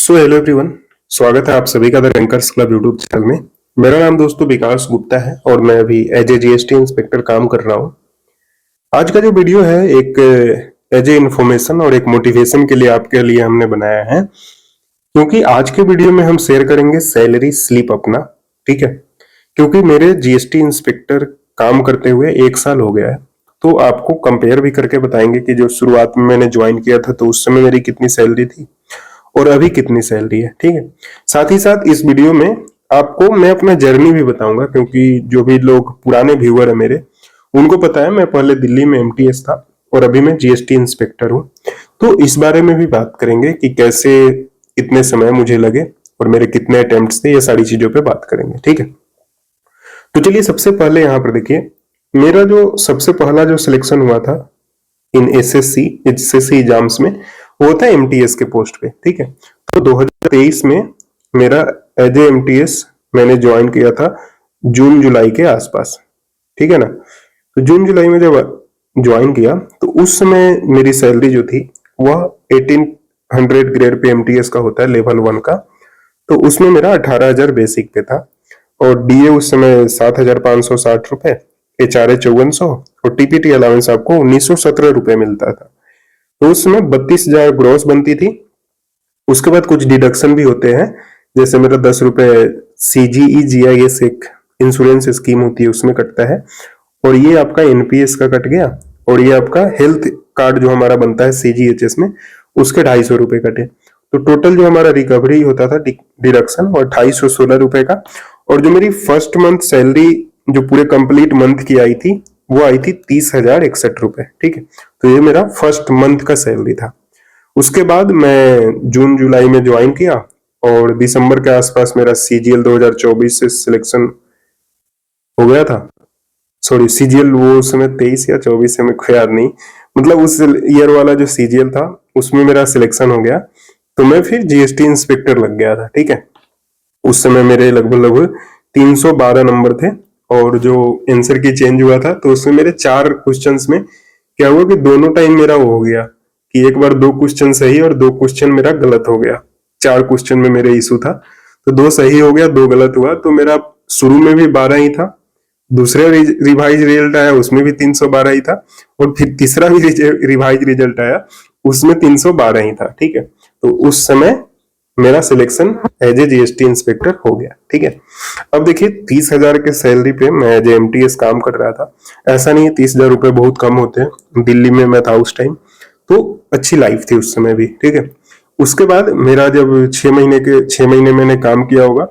So hello everyone, स्वागत है आप सभी का the rankers club YouTube channel में। मेरा नाम दोस्तों विकास गुप्ता है और मैं अभी एज ए जीएसटी इंस्पेक्टर काम कर रहा हूँ। आज का जो वीडियो है एक एज ए इंफॉर्मेशन और एक मोटिवेशन के लिए आपके लिए हमने बनाया है, क्योंकि आज के वीडियो में हम शेयर करेंगे सैलरी स्लिप अपना। ठीक है, क्योंकि मेरे जीएसटी इंस्पेक्टर काम करते हुए 1 साल हो गया है, तो आपको कंपेयर भी करके बताएंगे कि जो शुरुआत में मैंने ज्वाइन किया था तो उस समय मेरी कितनी सैलरी थी और अभी कितनी सैलरी है। ठीक है, साथ ही साथ इस वीडियो में आपको मैं अपना जर्नी भी बताऊंगा, क्योंकि जो भी लोग पुराने व्यूअर है मेरे, उनको पता है मैं पहले दिल्ली में एमटीएस था और अभी मैं जीएसटी इंस्पेक्टर हूँ। तो इस बारे में भी बात करेंगे कि कैसे कितने समय मुझे लगे और मेरे कितने अटेम्प्ट्स थे, ये सारी चीजों पे बात करेंगे। ठीक है, तो चलिए सबसे पहले यहाँ पर देखिए, मेरा जो सबसे पहला जो सिलेक्शन हुआ था इन एसएससी एग्जाम्स में, वो था एमटीएस के पोस्ट पे। ठीक है, तो 2023 में मेरा एज ए एमटीएस मैंने ज्वाइन किया था जून जुलाई के आसपास। ठीक है ना, तो जून जुलाई में जब ज्वाइन किया तो उस समय मेरी सैलरी जो थी वह 1800 ग्रेड पे एमटीएस का होता है लेवल 1 का, तो उसमें मेरा 18,000 बेसिक पे था और डीए उस समय 7,560 रुपए, एचआरए 5400 और टीपीटी अलाउंस आपको 1917 रुपए मिलता था। तो उस समय 32,000 ग्रॉस बनती थी। उसके बाद कुछ डिडक्शन भी होते हैं, जैसे मेरा 10 रुपए सीजीई जीआईएस एक इंश्योरेंस स्कीम होती है उसमें कटता है, और ये आपका एनपीएस का कट गया, और ये आपका हेल्थ कार्ड जो हमारा बनता है सीजीएचएस में, उसके 250 रुपए कटे। तो टोटल जो हमारा रिकवरी होता था डिडक्शन और 2,816 रुपए का। और जो मेरी फर्स्ट मंथ सैलरी जो पूरे कंप्लीट मंथ की आई थी वो आई थी 30,061 रुपए। ठीक है, तो ये मेरा फर्स्ट मंथ का सैलरी था। उसके बाद मैं जून जुलाई में ज्वाइन किया और दिसंबर के आसपास मेरा सीजीएल 2024 से सिलेक्शन हो गया था। सॉरी, सीजीएल वो समय 23 या 24 से मेरे को याद नहीं, मतलब उस ईयर वाला जो सीजीएल था उसमें मेरा सिलेक्शन हो गया, तो मैं फिर जीएसटी इंस्पेक्टर लग गया था। ठीक है, उस समय मेरे लगभग 312 नंबर थे और जो आंसर की चेंज हुआ था तो उसमें मेरे 4 क्वेश्चंस में क्या हुआ कि दोनों टाइम मेरा वो हो गया कि एक बार 2 क्वेश्चन सही और 2 क्वेश्चन मेरा गलत हो गया। 4 क्वेश्चन में मेरे इशू था, तो 2 सही हो गया, 2 गलत हुआ, तो मेरा शुरू में भी 12 ही था, दूसरा रिवाइज रिजल्ट आया उसमें भी 312 ही था, और फिर तीसरा भी रिवाइज रिजल्ट आया उसमें 312 ही था। ठीक है, तो उस समय मेरा selection as a GST inspector हो गया। ठीक है, अब देखिए 30,000 के सैलरी पे मैं एज एमटीएस काम कर रहा था। ऐसा नहीं है 30,000 रुपए बहुत कम होते हैं, दिल्ली में मैं था उस टाइम, तो अच्छी लाइफ थी उस समय भी। ठीक है, उसके बाद मेरा जब 6 महीने मैंने काम किया होगा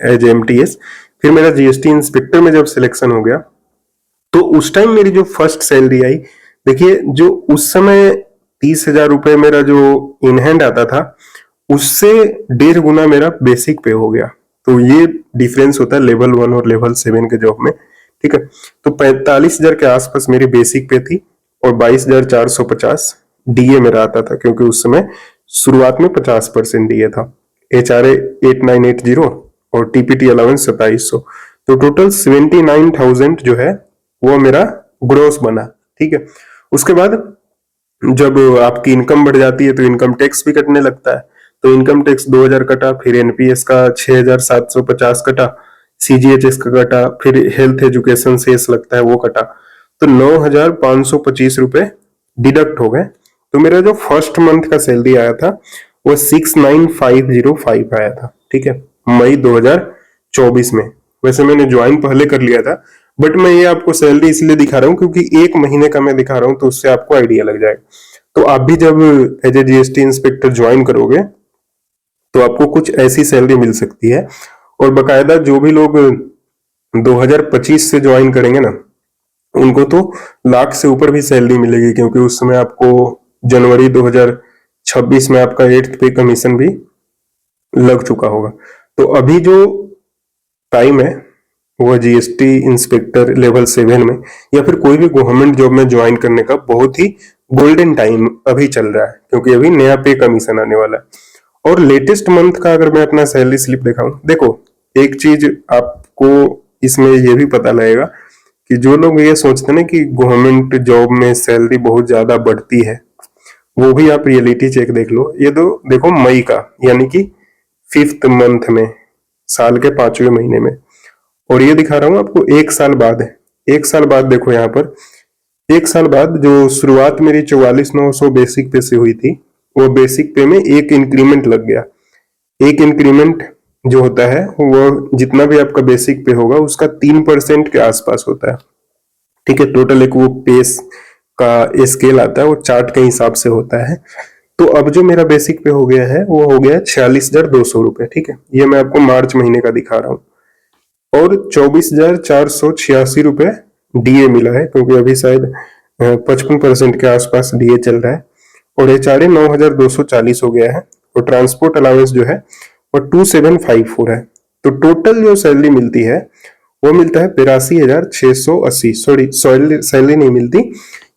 एज एमटीएस, फिर मेरा जीएसटी इंस्पेक्टर में जब सिलेक्शन हो गया तो उस टाइम मेरी जो फर्स्ट सैलरी आई, देखिए जो उस समय 30,000 रुपए मेरा जो इन हैंड आता था उससे 1.5 गुना मेरा बेसिक पे हो गया। तो ये डिफरेंस होता है लेवल 1 और लेवल 7 के जॉब में। ठीक है, तो 45,000 के आसपास मेरी बेसिक पे थी और 22,450 डीए मेरा आता था, क्योंकि उस समय शुरुआत में 50% डीए था, एचआरए 8980 और टीपीटी अलाउंस 2700, तो टोटल 79,000 जो है वो मेरा ग्रोस बना। ठीक है, उसके बाद जब आपकी इनकम बढ़ जाती है तो इनकम टैक्स भी कटने लगता है, तो इनकम टैक्स 2,000 कटा, फिर एनपीएस का 6,750 कटा, सीजीएचएस का कटा, फिर हेल्थ एजुकेशन सेस लगता है वो कटा, तो 9,525 रुपए डिडक्ट हो गए। तो मेरा जो फर्स्ट मंथ का सैलरी आया था वो 69,505 आया था। ठीक है, मई 2024 में। वैसे मैंने ज्वाइन पहले कर लिया था, बट मैं ये आपको सैलरी इसलिए दिखा रहा हूँ क्योंकि 1 महीने का मैं दिखा रहा हूँ, तो उससे आपको आइडिया लग जाएगा। तो आप भी जब as a GST inspector join करोगे तो आपको कुछ ऐसी सैलरी मिल सकती है। और बकायदा जो भी लोग 2025 से ज्वाइन करेंगे ना, उनको तो लाख से ऊपर भी सैलरी मिलेगी, क्योंकि उस समय आपको जनवरी 2026 में आपका 8th पे कमीशन भी लग चुका होगा। तो अभी जो टाइम है वो जीएसटी इंस्पेक्टर लेवल 7 में या फिर कोई भी गवर्नमेंट जॉब में ज्वाइन करने का बहुत ही गोल्डन टाइम अभी चल रहा है, क्योंकि अभी नया पे कमीशन आने वाला है। और लेटेस्ट मंथ का अगर मैं अपना सैलरी स्लिप दिखाऊं, देखो एक चीज आपको इसमें ये भी पता लगेगा कि जो लोग ये सोचते हैं ना कि गवर्नमेंट जॉब में सैलरी बहुत ज्यादा बढ़ती है, वो भी आप रियलिटी चेक देख लो। ये तो देखो मई का, यानी कि 5th मंथ में, साल के 5वें महीने में। और ये दिखा रहा हूं आपको 1 साल बाद है। 1 साल बाद देखो यहाँ पर, 1 साल बाद जो शुरुआत मेरी 44,900 बेसिक पे से हुई थी, वो बेसिक पे में एक इंक्रीमेंट लग गया। एक इंक्रीमेंट जो होता है वो जितना भी आपका बेसिक पे होगा उसका 3% के आसपास होता है। ठीक है, टोटल एक वो पेस का स्केल आता है, वो चार्ट के हिसाब से होता है। तो अब जो मेरा बेसिक पे हो गया है वो हो गया 46,200 रुपए। ठीक है, ये मैं आपको मार्च महीने का दिखा रहा हूँ। और 24,486 रुपए डीए मिला है, क्योंकि अभी शायद 55% के आसपास डीए चल रहा है। और एचआरए 9,240 हो गया है। और ट्रांसपोर्ट अलाउंस जो है वो 2754 है। तो टोटल जो सैलरी मिलती है वो मिलता है 82,680। सॉरी, सैलरी नहीं मिलती,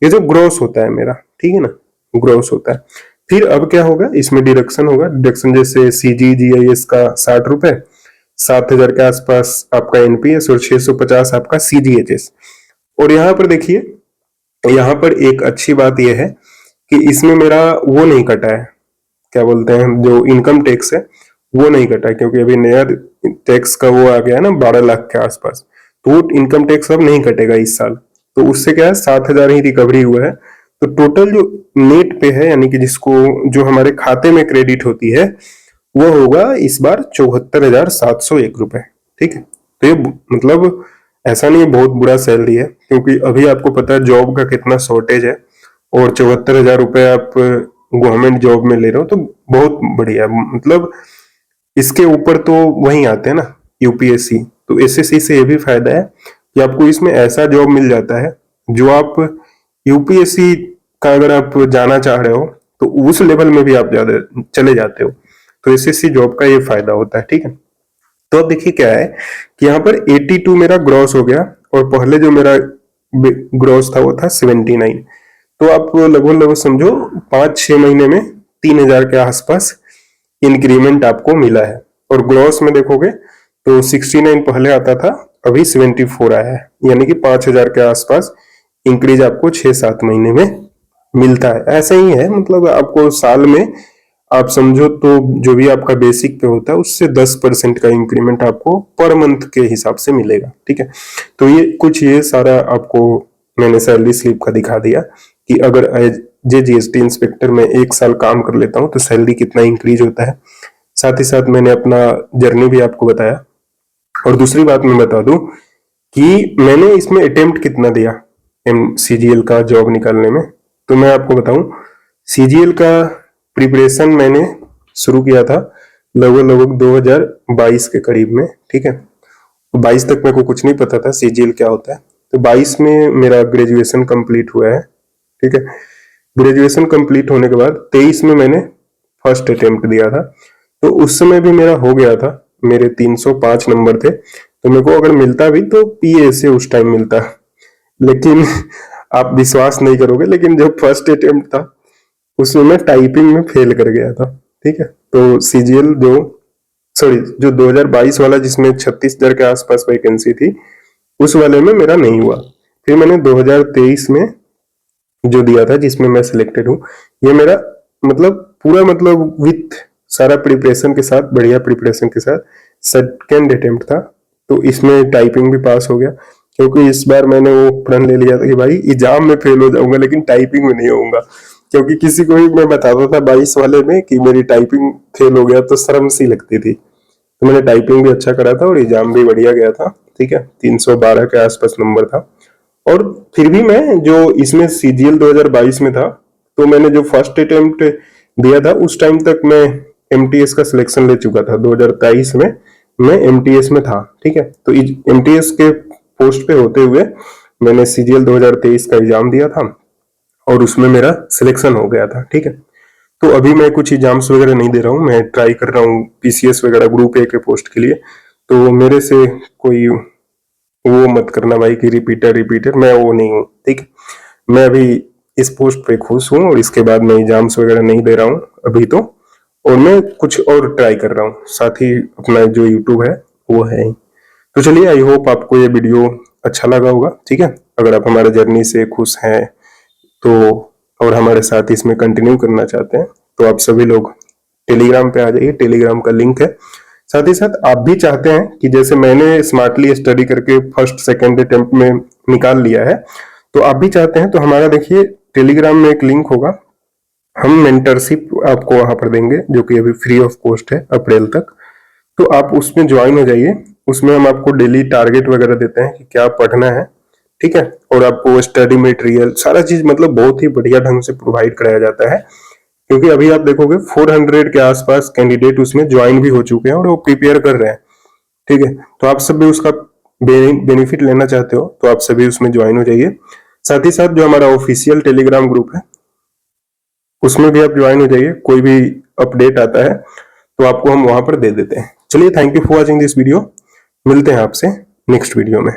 ये जो ग्रोस होता है मेरा, ठीक है ना, ग्रोस होता है। फिर अब क्या होगा, इसमें डिडक्शन होगा। डिडक्शन जैसे CGGIS का 60 रुपए, 7,000 के आसपास आपका एनपीएस और 650 आपका CGHS। और यहाँ पर देखिए, यहाँ पर एक अच्छी बात यह है कि इसमें मेरा वो नहीं कटा है, क्या बोलते हैं, जो इनकम टैक्स है वो नहीं कटा है, क्योंकि अभी नया टैक्स का वो आ गया है ना 12 लाख के आसपास। तो इनकम टैक्स अब नहीं कटेगा इस साल। तो उससे क्या है, 7,000 ही रिकवरी हुआ है। तो टोटल जो नेट पे है, यानी कि जिसको जो हमारे खाते में क्रेडिट होती है, वो होगा इस बार 74,701 रुपए। ठीक है, तो ये मतलब ऐसा नहीं है बहुत बुरा सैलरी है, क्योंकि अभी आपको पता है जॉब का कितना शॉर्टेज है। और 74,000 रुपए आप गवर्नमेंट जॉब में ले रहे हो तो बहुत बढ़िया। मतलब इसके ऊपर तो वही आते हैं ना, यूपीएससी। तो एसएससी से ये भी फायदा है कि आपको इसमें ऐसा जॉब मिल जाता है जो आप यूपीएससी का अगर आप जाना चाह रहे हो तो उस लेवल में भी आप ज्यादा चले जाते हो। तो एसएससी जॉब का ये फायदा होता है। ठीक है, तो अब देखिए क्या है कि यहाँ पर 82 मेरा ग्रॉस हो गया, और पहले जो मेरा ग्रॉस था वो था 79। तो आप लगभग समझो 5-6 महीने में 3,000 के आसपास इंक्रीमेंट आपको मिला है। और ग्रॉस में देखोगे तो 69 पहले आता था, अभी 74 आया है, यानी कि 5,000 के आसपास इंक्रीज आपको 6-7 महीने में मिलता है। ऐसा ही है, मतलब आपको साल में आप समझो तो जो भी आपका बेसिक पे होता है उससे 10% का इंक्रीमेंट आपको पर मंथ के हिसाब से मिलेगा। ठीक है, तो ये सारा आपको मैंने सैलरी स्लिप का दिखा दिया कि अगर एज जीएसटी इंस्पेक्टर में 1 साल काम कर लेता हूं तो सैलरी कितना इंक्रीज होता है। साथ ही साथ मैंने अपना जर्नी भी आपको बताया। और दूसरी बात मैं बता दूं कि मैंने इसमें अटेम्प्ट कितना दिया CGL का जॉब निकालने में। तो मैं आपको बताऊं, CGL का प्रिपरेशन मैंने शुरू किया था लगभग 2022 के करीब में। ठीक है, 22 तक मेरे को कुछ नहीं पता था CGL क्या होता है। तो 22 में मेरा ग्रेजुएशन कंप्लीट हुआ है। ठीक है, ग्रेजुएशन कंप्लीट होने के बाद 23 में मैंने फर्स्ट अटेम्प्ट दिया था। तो उस समय भी मेरा हो गया था, मेरे 305 नंबर थे। तो मेरे को अगर मिलता भी तो PA से उस टाइम मिलता, लेकिन आप विश्वास नहीं करोगे, लेकिन जो फर्स्ट अटेम्प्ट था उसमें मैं टाइपिंग में फेल कर गया था। ठीक है, तो CGL जो 2022 वाला जिसमें 36,000 के आसपास वैकेंसी थी, उस वाले में मेरा नहीं हुआ। फिर मैंने 2023 में जो दिया था जिसमें मैं सिलेक्टेड हूँ, ये मेरा मतलब पूरा मतलब विथ सारा प्रिपरेशन के साथ, बढ़िया प्रिपरेशन के साथ सेकेंड अटेम्प्ट था। तो इसमें टाइपिंग भी पास हो गया, क्योंकि इस बार मैंने वो प्रण ले लिया था कि भाई एग्जाम में फेल हो जाऊंगा लेकिन टाइपिंग में नहीं होऊंगा। क्योंकि किसी को भी मैं बताता था 22 वाले में कि मेरी टाइपिंग फेल हो गया तो शर्म सी लगती थी। तो मैंने टाइपिंग भी अच्छा करा था और एग्जाम भी बढ़िया गया था। ठीक है, 312 के आसपास नंबर था। और फिर भी मैं जो इसमें CGL 2022 में था, तो मैंने जो फर्स्ट अटेम्प्ट दिया था उस टाइम तक मैं MTS का सिलेक्शन ले चुका था। 2023 में मैं MTS में था। ठीक है, तो MTS के पोस्ट पे होते हुए मैंने CGL 2023 का एग्जाम दिया था और उसमें मेरा सिलेक्शन हो गया था। ठीक है, तो अभी मैं कुछ एग्जाम्स वगैरह नहीं दे रहा हूँ, मैं ट्राई कर रहा हूँ PCS वगैरह ग्रुप A के पोस्ट के लिए। तो मेरे से कोई वो मत करना भाई कि रिपीटर, मैं वो नहीं हूँ। ठीक, मैं अभी इस पोस्ट पे खुश हूँ और इसके बाद मैं एग्जाम्स वगैरह नहीं दे रहा हूँ अभी तो, और मैं कुछ और ट्राई कर रहा हूँ। साथ ही अपना जो यूट्यूब है वो है। तो चलिए, आई होप आपको ये वीडियो अच्छा लगा होगा। ठीक है, अगर आप हमारे जर्नी से खुश हैं तो और हमारे साथ इसमें कंटिन्यू करना चाहते हैं तो आप सभी लोग टेलीग्राम पे आ जाइए, टेलीग्राम का लिंक है। साथ ही साथ आप भी चाहते हैं कि जैसे मैंने स्मार्टली स्टडी करके फर्स्ट सेकेंड अटेम्प्ट में निकाल लिया है, तो आप भी चाहते हैं तो हमारा देखिए टेलीग्राम में एक लिंक होगा, हम मेंटरशिप आपको वहां पर देंगे जो कि अभी फ्री ऑफ कॉस्ट है अप्रैल तक। तो आप उसमें ज्वाइन हो जाइए। उसमें हम आपको डेली टारगेट वगैरह देते हैं कि क्या पढ़ना है, ठीक है, और आपको स्टडी मटेरियल सारा चीज मतलब बहुत ही बढ़िया ढंग से प्रोवाइड कराया जाता है। क्योंकि अभी आप देखोगे 400 के आसपास कैंडिडेट उसमें ज्वाइन भी हो चुके हैं और वो प्रिपेयर कर रहे हैं, ठीक है। तो आप सब भी उसका बेनिफिट लेना चाहते हो तो आप सभी उसमें ज्वाइन हो जाइए। साथ ही साथ जो हमारा ऑफिशियल टेलीग्राम ग्रुप है उसमें भी आप ज्वाइन हो जाइए। कोई भी अपडेट आता है तो आपको हम वहां पर दे देते हैं। चलिए, thank you for watching this video. मिलते हैं आपसे नेक्स्ट वीडियो में।